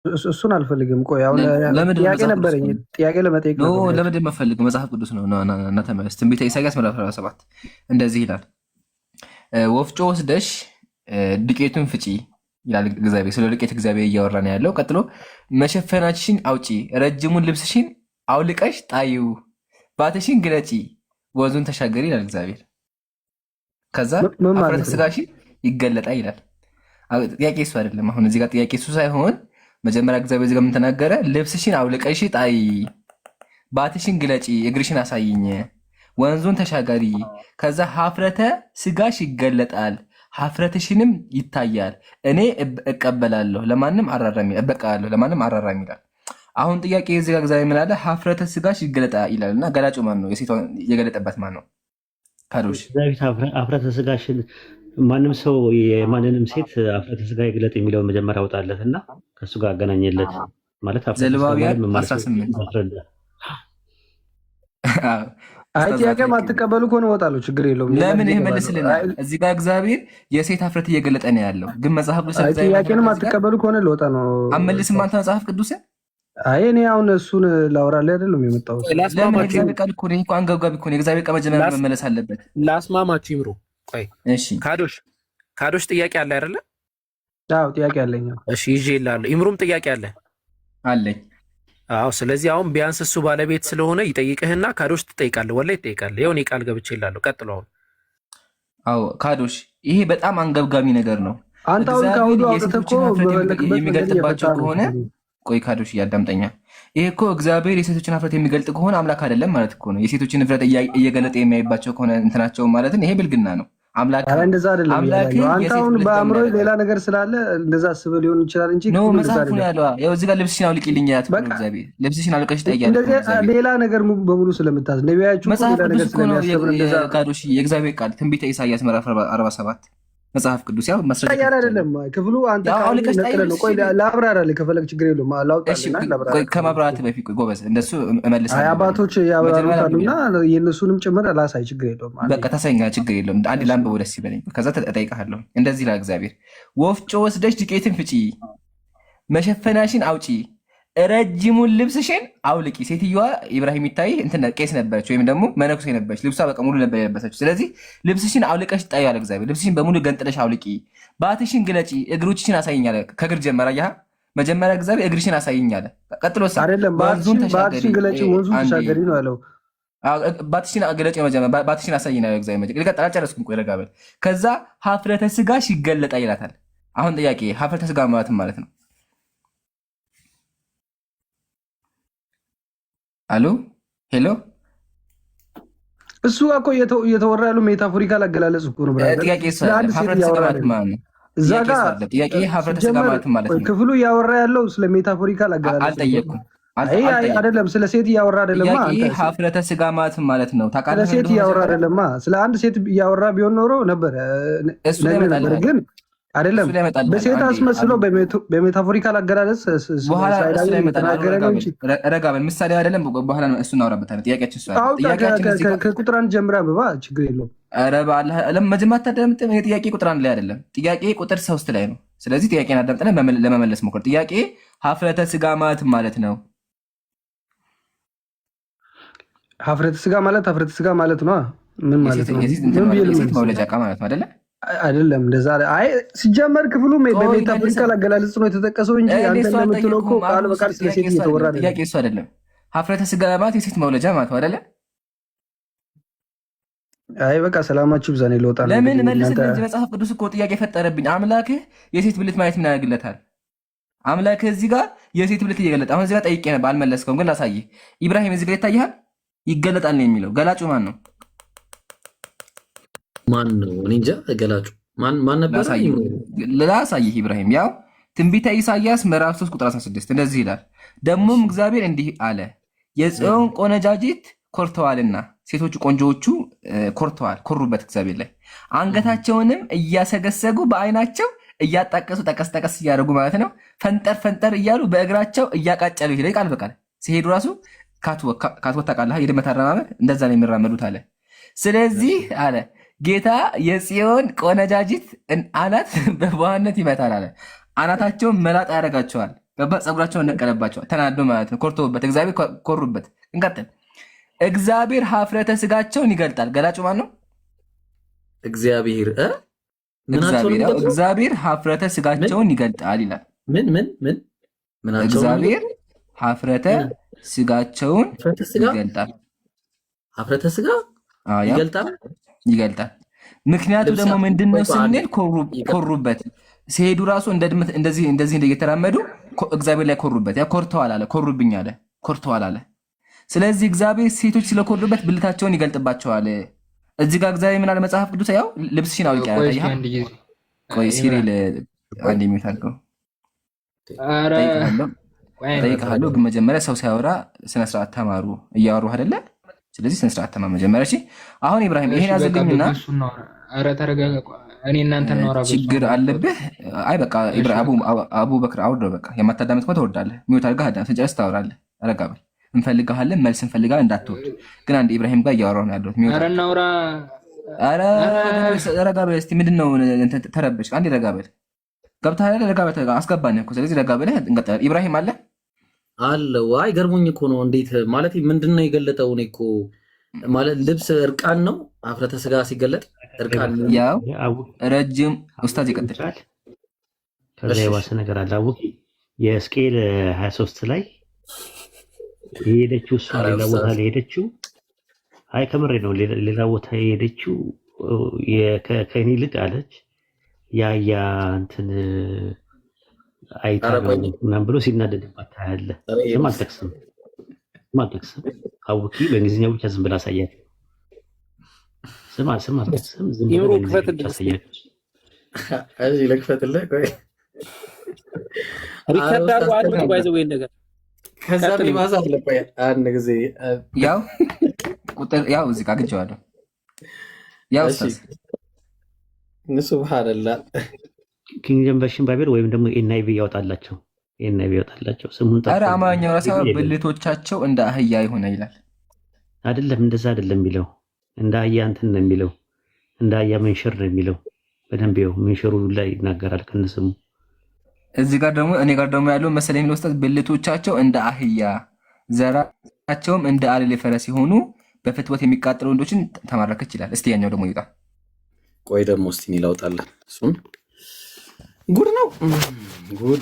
እሱን አልፈልግም። ቆይ አሁን ለምንድን ጥያቄ መጽሐፍ ቅዱስ ነበረኝ፣ ጥያቄ ለመጠየቅ ኖ ነበር። ለምንድን መፈልግ መጽሐፍ ቅዱስ ነው እና ተመለስ። ትንቢተ ኢሳይያስ ምዕራፍ 47 እንደዚህ ይላል፣ ወፍጮ ወስደሽ ዱቄቱን ፍጪ ይላል እግዚአብሔር። ስለ ዱቄት እግዚአብሔር እያወራ ነው ያለው። ቀጥሎ መሸፈናችሽን አውጪ፣ ረጅሙን ልብስሽን አውልቀሽ ጣይው፣ ባትሽን ግለጪ፣ ወንዙን ተሻገሪ ይላል እግዚአብሔር። ከዛ ምን ኀፍረተ ማለት ነው? ሥጋሽን ይገለጣል ይላል። ጥያቄ እሱ አይደለም። አሁን እዚህ ጋር ጥያቄ እሱ ሳይሆን መጀመሪያ እግዚአብሔር እዚህ ጋር ምን ተናገረ? ልብስሽን አውልቀሽ ጣይ፣ ባትሽን ግለጪ፣ እግርሽን አሳይኝ፣ ወንዙን ተሻገሪ። ከዛ ኀፍረተ ሥጋሽ ይገለጣል፣ ኀፍረትሽንም ይታያል። እኔ እቀበላለሁ ለማንም አራራም፣ እበቃለሁ ለማንም አራራም ይላል። አሁን ጥያቄ እዚህ ጋር እግዚአብሔር ምን አለ? ኀፍረተ ሥጋሽ ይገለጣ ይላል እና ገላጩ ማን ነው? የሴቷን የገለጠበት ማን ነው? ካዶሽ ኀፍረተ ሥጋሽን ማንም ሰው የማንንም ሴት ኀፍረተ ሥጋ ይግለጥ የሚለውን መጀመሪያ አውጣለት እና ከእሱ ጋር አገናኘለት። ማለት ዘሌዋውያን 18 አይ ጥያቄ ማትቀበሉ ከሆነ እወጣለሁ፣ ችግር የለውም። ለምን ይህ መልስልናል። እዚህ ጋር እግዚአብሔር የሴት ኀፍረት እየገለጠ ነው ያለው፣ ግን መጽሐፍ ቅዱስ ጥያቄን ማትቀበሉ ከሆነ ልወጣ ነው። አመልስም አንተ መጽሐፍ ቅዱስ። አይ እኔ አሁን እሱን ላውራልህ አይደለም የመጣሁት። ለምን የእግዚአብሔር ቃል እኮ ነው እኮ አንገብጋቢ እኮ ነው። የእግዚአብሔር ቃል መጀመሪያ መመለስ አለበት። ላስማማችሁ ይምሩ። ቆይ እሺ፣ ካዶሽ ጥያቄ አለ አይደለ? አዎ ጥያቄ አለኝ። እሺ ይዤ እላለሁ። ይምሩም ጥያቄ አለ አለኝ። አዎ ስለዚህ አሁን ቢያንስ እሱ ባለቤት ስለሆነ ይጠይቅህና ካዶሽ ትጠይቃለህ፣ ወላሂ ትጠይቃለህ። ይኸው እኔ ቃል ገብቼ እላለሁ። ቀጥሎ አሁን አዎ ካዶሽ፣ ይሄ በጣም አንገብጋቢ ነገር ነው። አንተ አሁን ከሁሉ አውጥተህ እኮ የሚገልጥባቸው ከሆነ ቆይ ካዶሽ እያዳምጠኛል። ይሄ እኮ እግዚአብሔር የሴቶችን ኀፍረት የሚገልጥ ከሆነ አምላክ አይደለም ማለት እኮ ነው። የሴቶችን ኀፍረት እየገለጠ የሚያይባቸው ከሆነ እንትናቸው ማለትን ይሄ ብልግና ነው። አምላክ እንደዛ አይደለም። አንተ አሁን በአእምሮ ሌላ ነገር ስላለ እንደዛ አስበህ ሊሆን ይችላል እንጂ መጽሐፉ ነው ያለው። ያው እዚህ ጋር ልብስሽን አውልቂልኝ ያት እግዚአብሔር ልብስሽን አውልቀሽ ጠያለህ። ሌላ ነገር በሙሉ ስለምታዝ ነቢያችሁ ሌላ ነገር ስለሚያስብ እንደዛ ካዶሽ የእግዚአብሔር ቃል ትንቢተ ኢሳይያስ ምዕራፍ 47 መጽሐፍ ቅዱስ ያው መስረጃ አይደለም ክፍሉ አንተ ነቅለህ ነው። ቆይ ላብራራልህ ከፈለግ ችግር የለውም። ቆይ ከማብራራት በፊት ቆይ ጎበዝ እንደሱ እመልሳለሁ። አባቶች ያብራሩታሉና የእነሱንም ጭምር ላሳይ ችግር የለውም። በቃ ተሰኛ ችግር የለውም። አንድ ላንብበው ደስ ይበለኝ። ከዛ እጠይቅሃለሁ። እንደዚህ ይላል እግዚአብሔር፣ ወፍጮ ወስደሽ ዱቄትን ፍጪ፣ መሸፈናሽን አውጪ፣ ረጅሙን ልብስሽን አውልቂ። ሴትዮዋ ኢብራሂም ይታይ እንትን ቄስ ነበረች ወይም ደግሞ መነኩሴ ነበረች። ልብሷ በቃ ሙሉ ነበር የለበሰችው። ስለዚህ ልብስሽን አውልቀሽ ጣይ አለ እግዚአብሔር። ልብስሽን በሙሉ ገንጥለሽ አውልቂ፣ ባትሽን ግለጪ፣ እግሮችሽን አሳይኝ አለ። ከእግር ጀመረ። ያ መጀመሪያ እግዚአብሔር እግርሽን አሳይኝ አለ። ቀጥሎ አይደለም ባትሽን ግለጪ፣ ወንዙን ተሻገሪ ነው ያለው። ባትሽን ግለጪ፣ መጀመሪያ ባትሽን አሳይኝ ነው እግዚአብሔር። ልቀጥል፣ አልጨረስኩም። ቆይ ረጋ በል። ከዛ ኀፍረተ ሥጋሽ ይገለጣ ይላታል። አሁን ጥያቄ ኀፍረተ ሥጋ ማለት ነው? አሎ ሄሎ፣ እሱ እኮ እየተወራ ያለው ሜታፎሪካል አገላለጽ እኮ ነው። ጥያቄ ኀፍረተ ሥጋ ማለት ማለት ነው። እዛ ጋር ጥያቄ ኀፍረተ ሥጋ ማለት ነው። ክፍሉ እያወራ ያለው ስለ ሜታፎሪካል አገላለጽ አልጠየቅኩም። አይደለም ስለ ሴት እያወራ አይደለማ። ኀፍረተ ሥጋ ማለት ነው። ታውቃለህ፣ ስለ ሴት እያወራ አይደለማ። ስለ አንድ ሴት እያወራ ቢሆን ኖሮ ነበረ ነበር ግን አይደለም። በሴት አስመስሎ በሜታፎሪካል አገላለጽ ተናገረ ነው እንጂ ረጋ በል። ምሳሌ አይደለም። በኋላ እሱ እናወራበታለን። ጥያቄያችን ከቁጥር አንድ ጀምረህ አንብባ፣ ችግር የለውም። ኧረ በአላህ መጀመሪያ አታዳምጥም። ጥያቄ ቁጥር አንድ ላይ አይደለም፣ ጥያቄ ቁጥር 3 ላይ ነው። ስለዚህ ጥያቄን አዳምጠን ለመመለስ ሞክር። ጥያቄ ኀፍረተ ሥጋ ማለት ነው። ኀፍረተ ሥጋ ማለት ነው። ምን ማለት ነው? የሴት መውለጃ ዕቃ ማለት ነው አይደለ? አይደለም እንደዛ። አይ ሲጀመር ክፍሉ በሜታፎሪካል አገላለጽ ነው የተጠቀሰው እንጂ አንተ እንደምትለው እኮ ቃል በቃል ስለ ሴት እየተወራ ነው። ጥያቄ እሱ አይደለም። ኀፍረተ ሥጋ ማለት የሴት መውለጃ ማለት ነው አይደለ? አይ በቃ ሰላማችሁ ብዛኔ ለወጣ ነው። ለምን መልስልኝ እንጂ መጽሐፍ ቅዱስ እኮ ጥያቄ ፈጠረብኝ። አምላክህ የሴት ብልት ማየት ምን ያደርግለታል? አምላክህ እዚህ ጋር የሴት ብልት እየገለጠ አሁን እዚህ ጋር ጠይቄ ነበር አልመለስከውም፣ ግን ላሳይህ። ኢብራሂም እዚህ ጋር ይታይሃል፣ ይገለጣል ነው የሚለው። ገላጩ ማን ነው? ማን ነው? እኔ እንጃ። ገላጩ ማን ነበር? ላሳይህ። ኢብራሂም ያው ትንቢተ ኢሳይያስ ምዕራፍ 3 ቁጥር 16 እንደዚህ ይላል፣ ደግሞም እግዚአብሔር እንዲህ አለ፣ የጽዮን ቆነጃጅት ኮርተዋልና፣ ሴቶቹ ቆንጆዎቹ ኮሩበት እግዚአብሔር ላይ፣ አንገታቸውንም እያሰገሰጉ በዓይናቸው እያጣቀሱ ጠቀስ እያደረጉ ማለት ነው፣ ፈንጠር እያሉ በእግራቸው እያቃጨሉ ይሄዳል። ቃል በቃል ሲሄዱ ራሱ ካትወት ታውቃለህ፣ የድመት አረማመድ እንደዛ ነው የሚራመዱት አለ። ስለዚህ አለ ጌታ የጽዮን ቆነጃጅት አናት በበዋነት ይመታል አለ። አናታቸውን መላጣ ያደርጋቸዋል። ገባ? ፀጉራቸውን ነቀለባቸው፣ ተናዶ ማለት ነው። ኮርቶበት፣ እግዚአብሔር ኮሩበት። እንቀጥል። እግዚአብሔር ሀፍረተ ስጋቸውን ይገልጣል። ገላጩ ማን ነው? እግዚአብሔር እግዚአብሔር ሀፍረተ ስጋቸውን ይገልጣል ይላል። እግዚአብሔር ሀፍረተ ስጋቸውን ይገልጣል። ሀፍረተ ስጋ ይገልጣል። ምክንያቱ ደግሞ ምንድነው ስንል ኮሩበት። ሲሄዱ ራሱ እንደዚህ እየተራመዱ እግዚአብሔር ላይ ኮሩበት። ያ ኮርተዋል አለ፣ ኮሩብኝ አለ፣ ኮርተዋል አለ። ስለዚህ እግዚአብሔር ሴቶች ስለኮሩበት ብልታቸውን ይገልጥባቸዋል። እዚህ ጋር እግዚአብሔር ምን አለ መጽሐፍ ቅዱስ? ያው ልብስሽን አውልቂ አለ። ቆይ ሲሪል አንድ የሚታልከው ጠይቃለሁ፣ ግን መጀመሪያ ሰው ሲያወራ ስነ ስርዓት ተማሩ። እያወሩ አይደለ? ስለዚህ ስነ ስርዓት ተማሩ መጀመሪያ። እሺ አሁን ኢብራሂም ይሄን ያዘልኝና፣ ኧረ ተረጋጋ። እኔ እናንተ እናወራ ችግር አለብህ? አይ በቃ ኢብራሂም አቡበክር አውርደው። በቃ የማታዳምጥ ከሆነ ትወርዳለህ። ሚውት አድርገህ አዳም ስንጨርስ ታወራለህ። ረጋ በል። እንፈልግሃለን፣ መልስ እንፈልጋለን፣ እንዳትወርድ። ግን አንድ ኢብራሂም ጋር እያወራሁ ነው ያለሁት። ሚውት። ኧረ እናውራ። ኧረ ረጋ በል እስኪ። ምንድን ነው ተረበሽ? አንዴ ረጋ በል። ገብተሃል? ረጋ በል። አስገባንህ እኮ። ስለዚህ ረጋ በለህ እንቀጥላለን። ኢብራሂም አለ አለው። አይ ገርሞኝ እኮ ነው። እንዴት ማለት ምንድን ነው የገለጠው? እኔ እኮ ማለት ልብስ እርቃን ነው። ሀፍረተ ስጋ ሲገለጥ እርቃን ያው ረጅም ኡስታዝ ይቀጥል። ከዛ የባሰ ነገር አለ። አቡ የሕዝቅኤል 23 ላይ የሄደችው እሷ ሌላ ቦታ ላይ ሄደችው። አይ ከምሬ ነው። ሌላ ቦታ የሄደችው ከእኔ ይልቅ አለች ያ እንትን አይታ ምናምን ብሎ ሲናደድባት ታያለህ። ስም አልጠቅስም አውቂ በእንግሊዝኛ ብቻ ዝም ብላ አሳያት። ስም አልጠቅስም ዝም ብላ አሳያት። እዚህ ለክፈትልህ። ቆይ ሪከርዳሩ አንዱ ባይዘው ወይ ነገር ከዛ ቢማዛት ለቆይ አንድ ጊዜ ያው ቁጥር ያው እዚህ ጋር ግንቸዋለሁ። ያው ኡስታዝ ሱብሃንአላህ ኪንግ ጀምስ ቨርሽን ባይብል ወይም ደግሞ ኤንአይቪ ያወጣላቸው ስሙን ጠራ። ኧረ አማርኛው ራሱ ብልቶቻቸው እንደ አህያ ይሆነ ይላል። አይደለም እንደዛ አይደለም የሚለው፣ እንደ አህያ እንትን ነው የሚለው፣ እንደ አህያ መንሽር ነው የሚለው። በደንብ ይኸው መንሽሩ ላይ ይናገራል ከነስሙ። እዚህ ጋር ደግሞ እኔ ጋር ደግሞ ያለው መሰለኝ የሚለው ኡስታዝ ብልቶቻቸው እንደ አህያ ዘራቸውም እንደ አለሌ ፈረስ ሲሆኑ በፍትወት የሚቃጠሉ ወንዶችን ተማረከች ይላል። እስቲ ያኛው ደግሞ ይውጣ። ቆይ ደግሞ እስቲ እንላውጣለን እሱን ጉድ ነው። ጉድ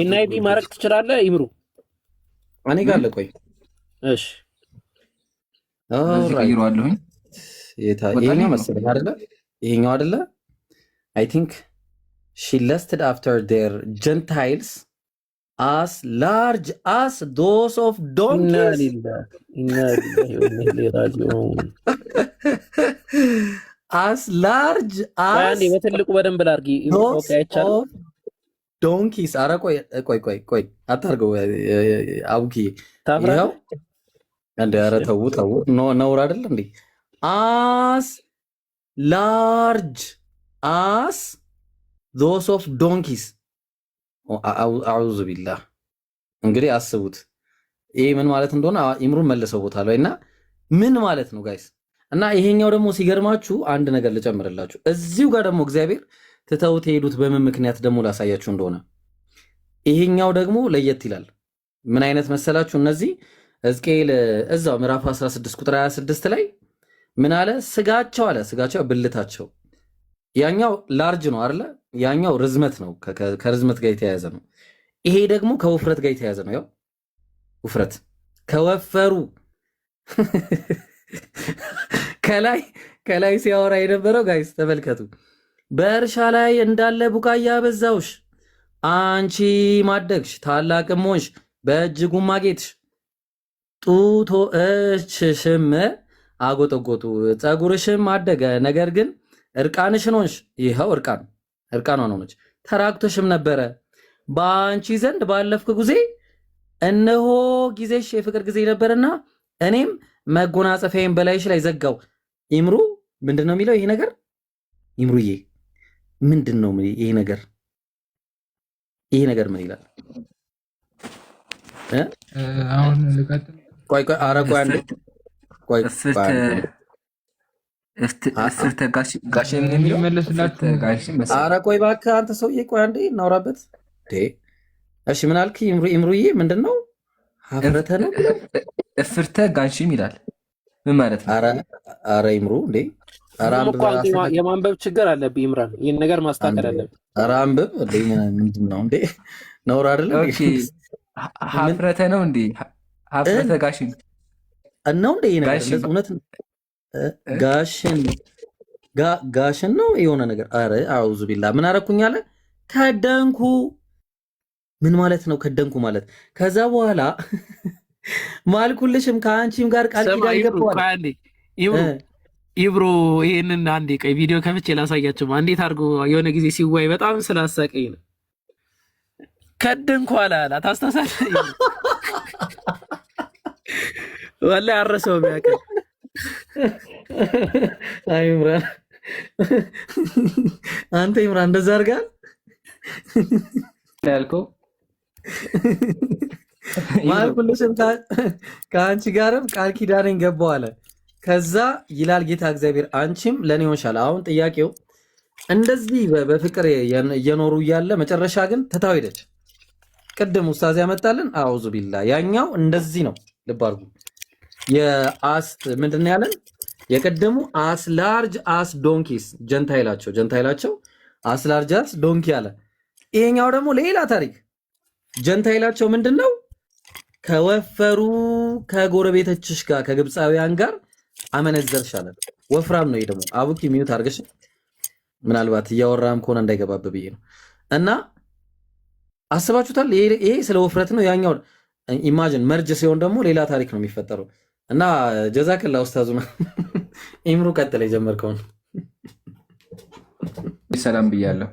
ኤንአይቪ ማድረግ ትችላለህ ይምሩ? እኔ ጋር አለ። ቆይ እሺ ቀይሯለሁኝ። ይሄኛው መሰለኝ አይደለ? ይሄኛው አይደለ? አይ ቲንክ she lusted after their Gentiles as large as those of donkeys. as large as በትልቁ በደንብ ላርጊ። ኦኬ አይቻልም። ዶንኪስ። ኧረ ቆይ አታርገው አቡኪ። ይኸው እንደ ኧረ ተው ነውር አይደል እንዴ? as large as those of donkeys። አዑዙ ቢላህ። እንግዲህ አስቡት ይሄ ምን ማለት እንደሆነ ኢምሩን መልሰው ቦታ ላይ እና ምን ማለት ነው ጋይስ? እና ይሄኛው ደግሞ ሲገርማችሁ አንድ ነገር ልጨምርላችሁ። እዚሁ ጋር ደግሞ እግዚአብሔር ትተውት የሄዱት በምን ምክንያት ደግሞ ላሳያችሁ እንደሆነ ይሄኛው ደግሞ ለየት ይላል። ምን አይነት መሰላችሁ? እነዚህ ሕዝቅኤል እዛው ምዕራፍ 16 ቁጥር 26 ላይ ምን አለ? ስጋቸው ብልታቸው። ያኛው ላርጅ ነው አይደለ? ያኛው ርዝመት ነው፣ ከርዝመት ጋር የተያያዘ ነው። ይሄ ደግሞ ከውፍረት ጋር የተያያዘ ነው። ያው ውፍረት ከወፈሩ ከላይ ሲያወራ የነበረው ጋይስ ተመልከቱ። በእርሻ ላይ እንዳለ ቡቃያ በዛውሽ፣ አንቺ ማደግሽ፣ ታላቅም ሆንሽ፣ በእጅጉም አጌጥሽ፣ ጡቶችሽም አጎጠጎጡ፣ ፀጉርሽም አደገ፣ ነገር ግን እርቃንሽን ሆንሽ። ይኸው እርቃኗን ሆነች። ተራቁተሽም ነበረ። በአንቺ ዘንድ ባለፍክ ጊዜ እነሆ ጊዜሽ የፍቅር ጊዜ ነበርና እኔም መጎናጸፊያዬን በላይሽ ላይ ዘጋው። ኢምሩ ምንድን ነው የሚለው ይሄ ነገር? ኢምሩዬ ምንድን ነው ይሄ ነገር? ይሄ ነገር ምን ይላል? አሁን ልቀጥል። ቆይ ኧረ ቆይ አንዴ ቆይ እስርተ ጋሽ ምን የሚለው መለስላችሁ። ኧረ ቆይ እባክህ አንተ ሰውዬ ቆይ አንዴ እናውራበት። እሺ ምን አልክ ኢምሩዬ? ምንድን ነው ሀፍረተ ነው እፍርተ ጋንሽም ይላል። ምን ማለት ነው? አረ ኢምሩ እንዴ! የማንበብ ችግር አለብህ ኢምራን። ይህን ነገር ማስተካከል አለብህ። አረ አንብብ እንዴ! ምንድን ነው እንዴ? ነውር አይደለም። ሀፍረተ ነው እንዴ? ሀፍረተ ጋሽን ነው እንዴ? ነገር እውነት ጋሽን ነው የሆነ ነገር። አረ አውዙ ቢላ ምን አረኩኝ አለ። ከደንኩ ምን ማለት ነው? ከደንኩ ማለት ከዛ በኋላ ማልኩልሽም ከአንቺም ጋር ቃል ኪዳን ገባዋል። ኢብሮ ይህንን አንዴ ቀይ ቪዲዮ ከፍቼ ላሳያቸው። እንዴት አድርጎ የሆነ ጊዜ ሲዋይ በጣም ስላሳቀኝ ነው። ከደንኩ አላላ ታስታውሳለህ? ወላሂ አረሰው ያቀ አይ ኢምራን አንተ ኢምራን እንደዛ አድርጋል ያልከው ማልኩልሽም ከአንቺ ጋርም ቃል ኪዳንን ገባው አለ። ከዛ ይላል ጌታ እግዚአብሔር አንቺም ለኔ ሆንሻል። አሁን ጥያቄው እንደዚህ በፍቅር እየኖሩ እያለ መጨረሻ ግን ትታው ሄደች። ቅድም ኡስታዝ ያመጣልን አውዙ ቢላ ያኛው እንደዚህ ነው። ልብ አድርጉ። የአስ ምንድን ያለን የቀደሙ አስ ላርጅ አስ ዶንኪስ ጀንታይላቸው አስ ላርጅ አስ ዶንኪ አለ። ይሄኛው ደግሞ ሌላ ታሪክ። ጀንታይላቸው ምንድነው? ከወፈሩ ከጎረቤቶችሽ ጋር ከግብፃውያን ጋር አመነዘርሽ አለ። ወፍራም ነው። ይሄ ደግሞ አቡኪ ሚዩት አድርገሽ ምናልባት እያወራም ከሆነ እንዳይገባብ ብዬ ነው። እና አስባችሁታል? ይሄ ስለ ወፍረት ነው። ያኛው ኢማጂን መርጅ ሲሆን ደግሞ ሌላ ታሪክ ነው የሚፈጠረው። እና ጀዛከላ ኡስታዙና ኢምሩ ቀጥለ የጀመርከውን ሰላም ብያለሁ።